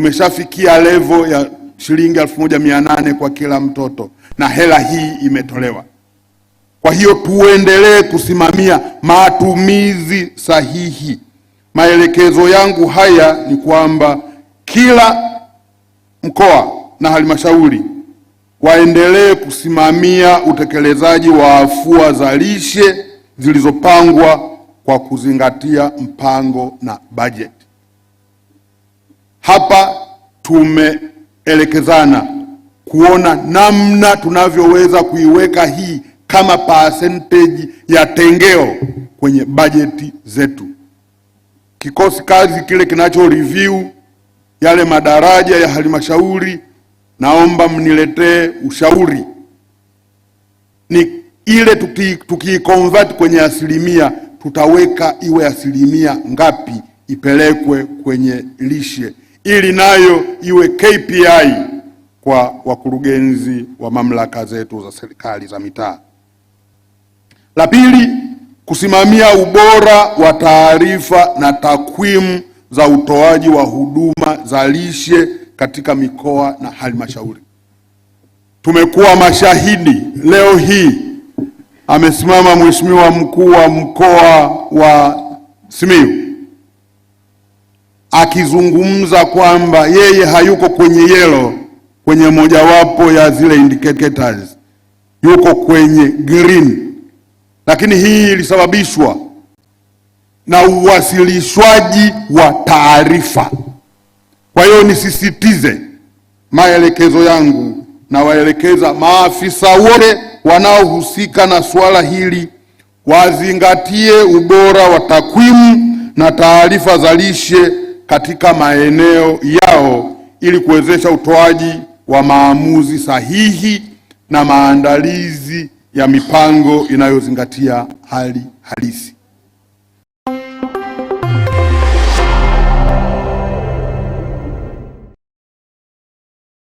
tumeshafikia level ya shilingi 1800 kwa kila mtoto na hela hii imetolewa. Kwa hiyo tuendelee kusimamia matumizi sahihi. Maelekezo yangu haya ni kwamba kila mkoa na halmashauri waendelee kusimamia utekelezaji wa afua za lishe zilizopangwa kwa kuzingatia mpango na bajeti. Hapa tumeelekezana kuona namna tunavyoweza kuiweka hii kama percentage ya tengeo kwenye bajeti zetu. Kikosi kazi kile kinacho review yale madaraja ya halmashauri, naomba mniletee ushauri. Ni ile tukiconvert kwenye asilimia, tutaweka iwe asilimia ngapi ipelekwe kwenye lishe, ili nayo iwe KPI kwa wakurugenzi wa mamlaka zetu za serikali za mitaa. La pili, kusimamia ubora wa taarifa na takwimu za utoaji wa huduma za lishe katika mikoa na halmashauri. Tumekuwa mashahidi, leo hii amesimama Mheshimiwa mkuu wa mkoa wa Simiyu akizungumza kwamba yeye hayuko kwenye yellow, kwenye mojawapo ya zile indicators, yuko kwenye green. Lakini hii ilisababishwa na uwasilishwaji wa taarifa. Kwa hiyo nisisitize maelekezo yangu, na waelekeza maafisa wote wanaohusika na swala hili wazingatie ubora wa takwimu na taarifa za lishe katika maeneo yao ili kuwezesha utoaji wa maamuzi sahihi na maandalizi ya mipango inayozingatia hali halisi.